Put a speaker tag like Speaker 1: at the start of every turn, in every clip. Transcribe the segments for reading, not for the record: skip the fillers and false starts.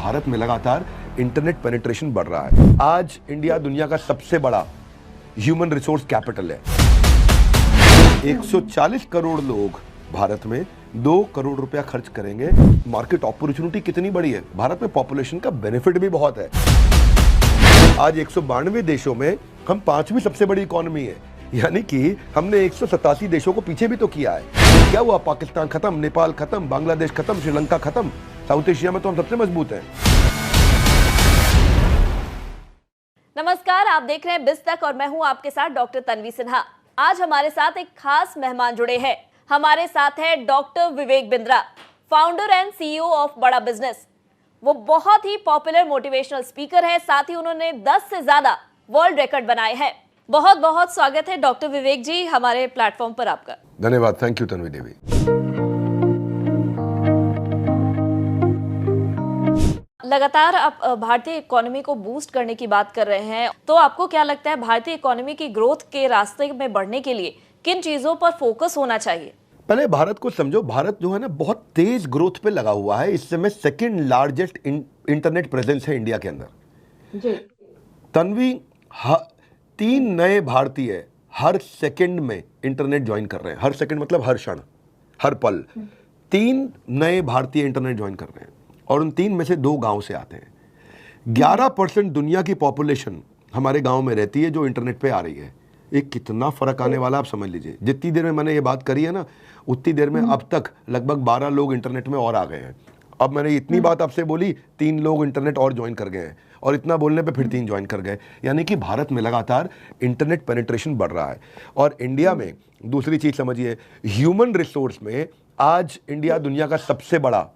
Speaker 1: भारत में लगातार internet penetration बढ़ रहा है। आज इंडिया दुनिया का सबसे बड़ा ह्यूमन रिसोर्स कैपिटल है। 140 करोड़ लोग भारत में 2 करोड़ रुपया खर्च करेंगे। मार्केट अपॉर्चुनिटी कितनी बड़ी है, भारत में पॉपुलेशन का बेनिफिट भी बहुत है। आज 192 देशों में हम 5वीं सबसे बड़ी इकोनॉमी है, यानी कि हमने 187 देशों को पीछे भी तो किया है। क्या हुआ, पाकिस्तान खत्म, नेपाल खत्म, बांग्लादेश खत्म, श्रीलंका खत्म, साउथ एशिया में तो हम सबसे मजबूत हैं।
Speaker 2: नमस्कार, आप देख रहे हैं बिज तक और मैं हूं आपके साथ डॉक्टर तन्वी सिन्हा। आज हमारे साथ एक खास मेहमान जुड़े हैं। हमारे साथ है doctor Vivek Bindra, founder and CEO of बड़ा बिजनेस। वो बहुत ही पॉपुलर मोटिवेशनल स्पीकर है, साथ ही उन्होंने 10 से ज्यादा वर्ल्ड रिकॉर्ड बनाए हैं। बहुत बहुत स्वागत है डॉक्टर विवेक जी हमारे प्लेटफॉर्म पर आपका।
Speaker 1: धन्यवाद, थैंक यू तन्वी देवी।
Speaker 2: लगातार आप भारतीय इकोनॉमी को बूस्ट करने की बात कर रहे हैं, तो आपको क्या लगता है भारतीय इकोनॉमी की ग्रोथ के रास्ते में बढ़ने के लिए किन चीजों पर फोकस होना चाहिए?
Speaker 1: पहले भारत को समझो, भारत जो है ना बहुत तेज ग्रोथ पे लगा हुआ है। इस समय सेकंड लार्जेस्ट इंटरनेट प्रेजेंस है इंडिया के अंदर जी। तन्वी, 3 नए भारतीय हर सेकंड में इंटरनेट ज्वाइन कर रहे हैं। हर सेकंड मतलब हर क्षण, हर पल 3 नए भारतीय इंटरनेट ज्वाइन कर रहे हैं और उन 3 में से 2 गांव से आते हैं। 11% दुनिया की पॉपुलेशन हमारे गांव में रहती है जो इंटरनेट पे आ रही है। एक कितना फर्क आने वाला आप समझ लीजिए। जितनी देर में मैंने ये बात करी है ना, उतनी देर में अब तक लगभग 12 लोग इंटरनेट में और आ गए हैं। अब मैंने इतनी बात आपसे बोली, 3 लोग इंटरनेट और ज्वाइन कर गए हैं और इतना बोलने पे फिर 3 ज्वाइन कर गए। यानी कि भारत में लगातार इंटरनेट पेनिट्रेशन बढ़ रहा है। और इंडिया में दूसरी चीज समझिए, ह्यूमन रिसोर्स में आज इंडिया दुनिया का सबसे बड़ा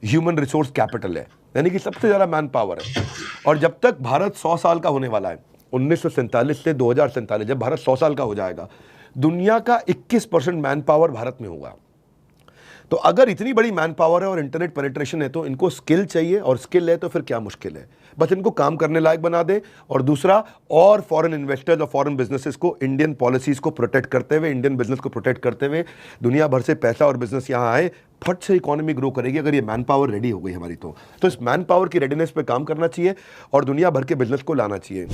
Speaker 1: ह्यूमन रिसोर्स कैपिटल है, यानी कि सबसे ज्यादा मैन पावर है। और जब तक भारत 100 साल का होने वाला है, 1947 से 2047, जब भारत 100 साल का हो जाएगा, दुनिया का 21% मैन पावर भारत में होगा। तो अगर इतनी बड़ी मैन पावर है और इंटरनेट पेनिट्रेशन है तो इनको स्किल चाहिए, और स्किल है तो फिर क्या मुश्किल है, बस इनको काम करने लायक बना दे। और दूसरा, और फॉरेन इन्वेस्टर्स और फॉरेन बिजनेसेस को इंडियन पॉलिसीज को प्रोटेक्ट करते हुए, इंडियन बिजनेस को प्रोटेक्ट करते हुए दुनिया भर से पैसा और बिजनेस यहाँ आए, फट से इकोनॉमी ग्रो करेगी। अगर ये मैन पावर रेडी हो गई हमारी तो इस मैन पावर की रेडीनेस पे काम करना चाहिए और दुनिया भर के बिजनेस को लाना चाहिए।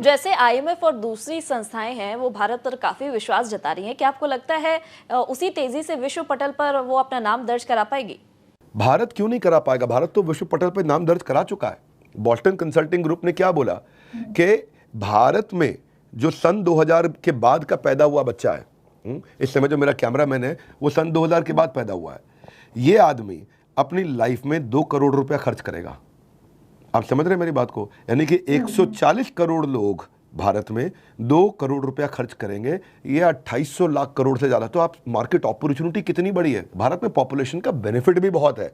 Speaker 2: जैसे आईएमएफ और दूसरी संस्थाएं हैं, वो भारत पर काफी विश्वास जता रही हैं। क्या आपको लगता है उसी तेजी से विश्व पटल पर वो अपना नाम दर्ज करा पाएगी?
Speaker 1: भारत क्यों नहीं करा पाएगा? भारत तो विश्व पटल पर नाम दर्ज करा चुका है। बॉस्टन कंसल्टिंग ग्रुप ने क्या बोला कि भारत में जो सन 2000 के बाद का पैदा हुआ बच्चा है, इस समय जो मेरा कैमरामैन है वो सन 2000 के बाद पैदा हुआ है, ये आदमी अपनी लाइफ में 2 करोड़ रुपया खर्च करेगा। आप समझ रहे हैं मेरी बात को? यानी कि 140 करोड़ लोग भारत में 2 करोड़ रुपया खर्च करेंगे, ये 2800 लाख करोड़ से ज्यादा। तो आप मार्केट अपॉर्चुनिटी कितनी बड़ी है, भारत में पॉपुलेशन का बेनिफिट भी बहुत है।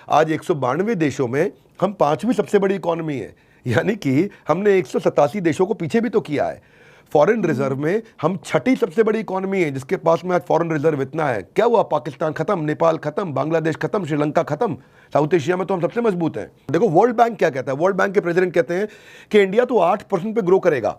Speaker 1: आज 192 देशों में हम 5वीं सबसे बड़ी इकोनॉमी है, यानी कि हमने 187 देशों को पीछे भी तो किया है। फॉरेन रिजर्व में हम 6ठी सबसे बड़ी इकोनॉमी है, जिसके पास में आज फॉरेन रिजर्व इतना है। क्या हुआ, पाकिस्तान खत्म, नेपाल खत्म, बांग्लादेश खत्म, श्रीलंका खत्म, साउथ एशिया में तो हम सबसे मजबूत हैं। देखो वर्ल्ड बैंक क्या कहता है, वर्ल्ड बैंक के प्रेसिडेंट कहते हैं कि इंडिया तो 8% पे ग्रो करेगा।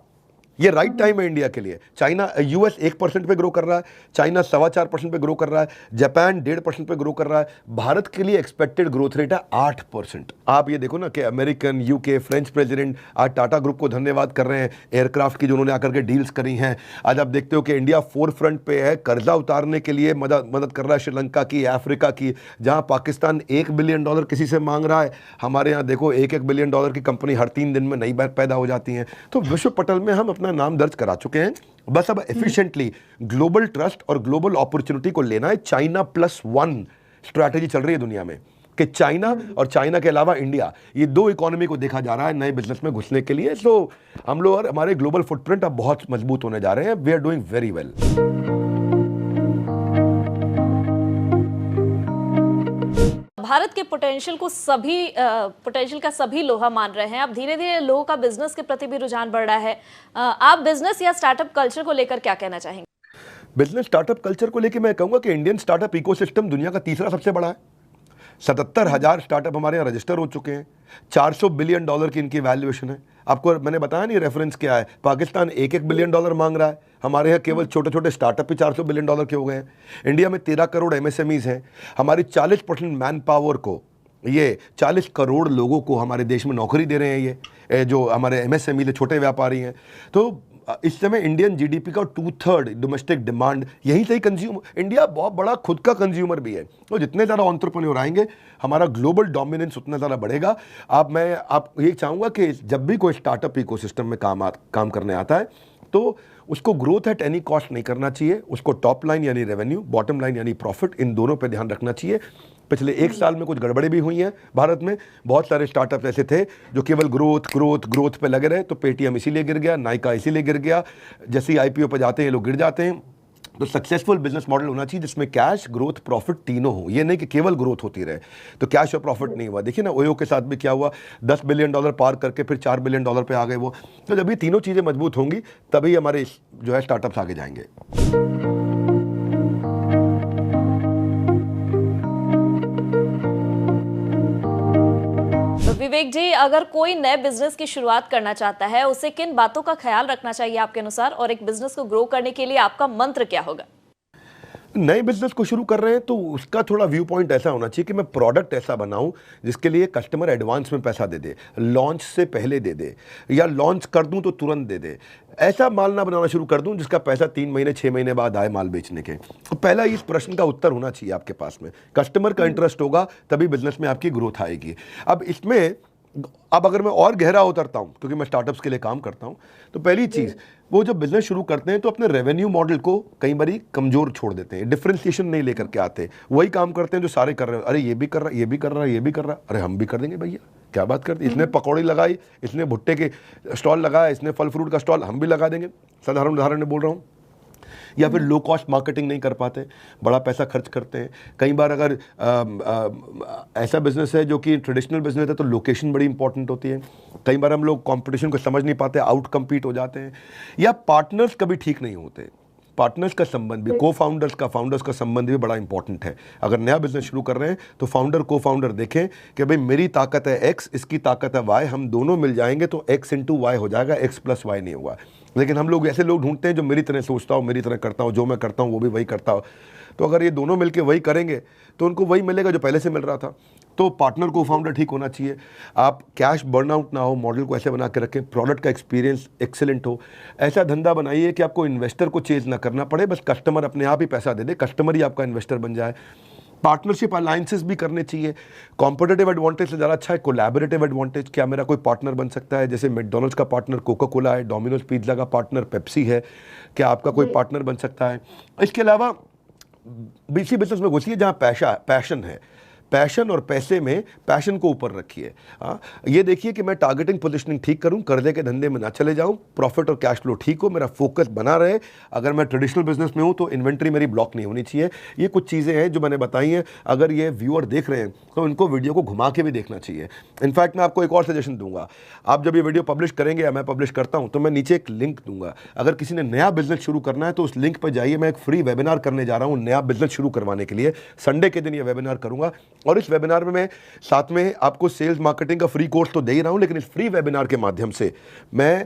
Speaker 1: ये राइट टाइम है इंडिया के लिए। चाइना, यूएस 1% पे ग्रो कर रहा है, चाइना 4.25% पे ग्रो कर रहा है, जापान 1.5% पे ग्रो कर रहा है। भारत के लिए एक्सपेक्टेड ग्रोथ रेट है 8%। आप ये देखो ना कि अमेरिकन, यूके, फ्रेंच प्रेसिडेंट आज टाटा ग्रुप को धन्यवाद कर रहे हैं एयरक्राफ्ट की, जो उन्होंने आकर के डील्स करी हैं। आज आप देखते हो कि इंडिया फोर फ्रंट पे है, कर्जा उतारने के लिए मदद कर रहा है श्रीलंका की, अफ्रीका की। जहां पाकिस्तान $1 बिलियन किसी से मांग रहा है, हमारे यहाँ देखो $1 बिलियन की कंपनी हर 3 दिन में नई पैदा हो जाती हैं। तो विश्व पटल में हम अपना नाम दर्ज करा चुके हैं। बस अब एफिशिएंटली ग्लोबल ट्रस्ट और ग्लोबल अपॉर्चुनिटी को लेना है। चाइना +1 स्ट्रैटेजी चल रही है दुनिया में कि चाइना और चाइना के अलावा इंडिया, ये 2 इकोनॉमी को देखा जा रहा है नए बिजनेस में घुसने के लिए। सो हम लोग और हमारे ग्लोबल फुटप्रिंट अब बहुत मजबूत होने जा रहे हैं। We are doing very well.
Speaker 2: Bharat के पोटेंशियल का सभी लोहा मान रहे हैं। अब धीरे धीरे लोगों का बिजनेस के प्रति भी रुझान बढ़ रहा है। आप बिजनेस या स्टार्टअप कल्चर को लेकर क्या कहना चाहेंगे?
Speaker 1: बिजनेस स्टार्टअप कल्चर को लेकर मैं कहूंगा कि इंडियन स्टार्टअप इकोसिस्टम दुनिया का तीसरा सबसे बड़ा है। 77,000 स्टार्टअप हमारे यहाँ रजिस्टर हो चुके हैं। $400 बिलियन की इनकी वैल्यूएशन है। आपको मैंने बताया नहीं रेफरेंस क्या है, पाकिस्तान 1-1 बिलियन डॉलर मांग रहा है, हमारे यहाँ केवल छोटे छोटे स्टार्टअप ही 400 बिलियन डॉलर के हो गए हैं। इंडिया में 13 करोड़ एमएसएमईज हैं, हमारी 40% मैन पावर को, ये 40 करोड़ लोगों को हमारे देश में नौकरी दे रहे हैं ये जो हमारे एमएसएमई छोटे व्यापारी हैं। तो इस समय इंडियन जीडीपी का 2/3 डोमेस्टिक डिमांड यहीं से ही कंज्यूमर, इंडिया बहुत बड़ा खुद का कंज्यूमर भी है। तो जितने ज़्यादा एंटरप्रेन्योर आएंगे हमारा ग्लोबल डोमिनेंस उतना ज़्यादा बढ़ेगा। आप ये चाहूँगा कि जब भी कोई स्टार्टअप इकोसिस्टम में काम करने आता है तो उसको ग्रोथ एट एनी कॉस्ट नहीं करना चाहिए, उसको टॉप लाइन यानी रेवेन्यू, बॉटम लाइन यानी प्रॉफिट, इन दोनों पे ध्यान रखना चाहिए। पिछले 1 साल में कुछ गड़बड़ी भी हुई हैं भारत में, बहुत सारे स्टार्टअप्स ऐसे थे जो केवल ग्रोथ पे लगे रहे, तो पेटीएम इसीलिए गिर गया, नाइका इसीलिए गिर गया, जैसे ही आईपीओ पे जाते हैं ये लोग गिर जाते हैं। तो सक्सेसफुल बिजनेस मॉडल होना चाहिए जिसमें कैश, ग्रोथ, प्रॉफिट तीनों हो, ये नहीं कि केवल ग्रोथ होती रहे तो कैश और प्रॉफिट नहीं हुआ। देखिए ना ओयो के साथ भी क्या हुआ, 10 बिलियन डॉलर पार करके फिर 4 बिलियन डॉलर पे आ गए वो। तो जब ये तीनों चीज़ें मजबूत होंगी तभी हमारे जो है स्टार्टअप्स आगे जाएंगे।
Speaker 2: विवेक जी, अगर कोई नए बिजनेस की शुरुआत करना चाहता है उसे किन बातों का ख्याल रखना चाहिए आपके अनुसार, और एक बिजनेस को ग्रो करने के लिए आपका मंत्र क्या होगा?
Speaker 1: नए बिजनेस को शुरू कर रहे हैं तो उसका थोड़ा व्यू पॉइंट ऐसा होना चाहिए कि मैं प्रोडक्ट ऐसा बनाऊं जिसके लिए कस्टमर एडवांस में पैसा दे दे, लॉन्च से पहले दे दे, या लॉन्च कर दूं तो तुरंत दे दे। ऐसा माल ना बनाना शुरू कर दूं जिसका पैसा 3 महीने 6 महीने बाद आए माल बेचने के। तो पहला इस प्रश्न का उत्तर होना चाहिए आपके पास में, कस्टमर का इंटरेस्ट होगा तभी बिजनेस में आपकी ग्रोथ आएगी। अब अगर मैं और गहरा उतरता हूं, क्योंकि मैं स्टार्टअप्स के लिए काम करता हूं, तो पहली चीज वो जब बिजनेस शुरू करते हैं तो अपने रेवेन्यू मॉडल को कई बारी कमजोर छोड़ देते हैं, डिफरेंशिएशन नहीं लेकर के आते, वही काम करते हैं जो सारे कर रहे हैं। अरे ये भी कर रहा है, ये भी कर रहा है, ये भी कर रहा है, अरे हम भी कर देंगे भैया, क्या बात करते, इसने पकौड़ी लगाई, इसने भुट्टे के स्टॉल लगाया, इसने फल फ्रूट का स्टॉल, हम भी लगा देंगे। साधारण उदाहरण में बोल रहा हूँ। या फिर लो कॉस्ट मार्केटिंग नहीं कर पाते, बड़ा पैसा खर्च करते हैं। कई बार अगर ऐसा बिजनेस है जो कि ट्रेडिशनल बिजनेस है तो लोकेशन बड़ी इंपॉर्टेंट होती है। कई बार हम लोग कंपटीशन को समझ नहीं पाते, आउट कम्पीट हो जाते हैं, या पार्टनर्स कभी ठीक नहीं होते। पार्टनर्स का संबंध भी, फाउंडर्स का संबंध भी बड़ा इंपॉर्टेंट है। अगर नया बिजनेस शुरू कर रहे हैं तो फाउंडर देखें कि भाई मेरी ताकत है X, इसकी ताकत है Y, हम दोनों मिल जाएंगे तो X into Y हो जाएगा, X + Y नहीं होगा। लेकिन हम लोग ऐसे लोग ढूंढते हैं जो मेरी तरह सोचता हो, मेरी तरह करता हो, जो मैं करता हूँ वो भी वही करता हो। तो अगर ये दोनों मिलके वही करेंगे तो उनको वही मिलेगा जो पहले से मिल रहा था। तो पार्टनर को फाउंडर ठीक होना चाहिए। आप कैश बर्नआउट ना हो, मॉडल को ऐसे बना के रखें, प्रोडक्ट का एक्सपीरियंस एक्सेलेंट हो। ऐसा धंधा बनाइए कि आपको इन्वेस्टर को चेज ना करना पड़े, बस कस्टमर अपने आप ही पैसा दे दे, कस्टमर ही आपका इन्वेस्टर बन जाए। पार्टनरशिप अलायंसेस भी करने चाहिए। कॉम्पिटिटिव एडवांटेज से ज़्यादा अच्छा है कोलैबोरेटिव एडवांटेज। क्या मेरा कोई पार्टनर बन सकता है? जैसे मैकडॉनल्ड्स का पार्टनर कोका कोला है, डोमिनोज पिज्ज़ा का पार्टनर पेप्सी है, क्या आपका कोई पार्टनर बन सकता है? इसके अलावा बीसी बिजनेस में घुसिए जहाँ पैशन है, पैशन और पैसे में पैशन को ऊपर रखिए। ये देखिए कि मैं टारगेटिंग पोजीशनिंग ठीक करूं, कर्जे के धंधे में ना चले जाऊं, प्रॉफिट और कैश फ्लो ठीक हो, मेरा फोकस बना रहे। अगर मैं ट्रेडिशनल बिजनेस में हूं तो इन्वेंट्री मेरी ब्लॉक नहीं होनी चाहिए। ये कुछ चीज़ें हैं जो मैंने बताई हैं। अगर ये व्यूअर देख रहे हैं तो इनको वीडियो को घुमा के भी देखना चाहिए। इनफैक्ट मैं आपको एक और सजेशन दूंगा, आप जब ये वीडियो पब्लिश करेंगे या मैं पब्लिश करता हूँ तो मैं नीचे एक लिंक दूंगा। अगर किसी ने नया बिजनेस शुरू करना है तो उस लिंक पर जाइए। मैं एक फ्री वेबिनार करने जा रहा हूँ नया बिजनेस शुरू करवाने के लिए। संडे के दिन ये वेबिनार करूंगा और इस वेबिनार में मैं साथ में आपको सेल्स मार्केटिंग का फ्री कोर्स तो दे ही रहा हूं, लेकिन इस फ्री वेबिनार के माध्यम से मैं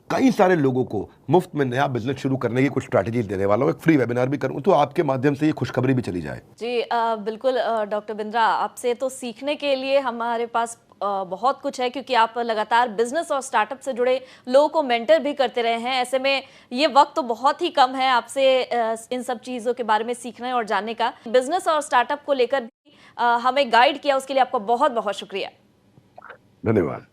Speaker 1: कई सारे लोगों को मुफ्त में नया बिजनेस शुरू करने की कुछ स्ट्रैटेजीज देने वाला हूं। एक फ्री वेबिनार भी करूं तो आपके माध्यम से ये खुशखबरी भी चली जाए।
Speaker 2: जी बिल्कुल डॉक्टर बिंद्रा, आपसे तो सीखने के लिए हमारे पास बहुत कुछ है, क्योंकि आप लगातार बिजनेस और स्टार्टअप से जुड़े लोगों को मेंटर भी करते रहे हैं। ऐसे में ये वक्त तो बहुत ही कम है आपसे इन सब चीज़ों के बारे में सीखने और जानने का। बिजनेस और स्टार्टअप को लेकर भी हमें गाइड किया, उसके लिए आपका बहुत बहुत शुक्रिया।
Speaker 1: धन्यवाद।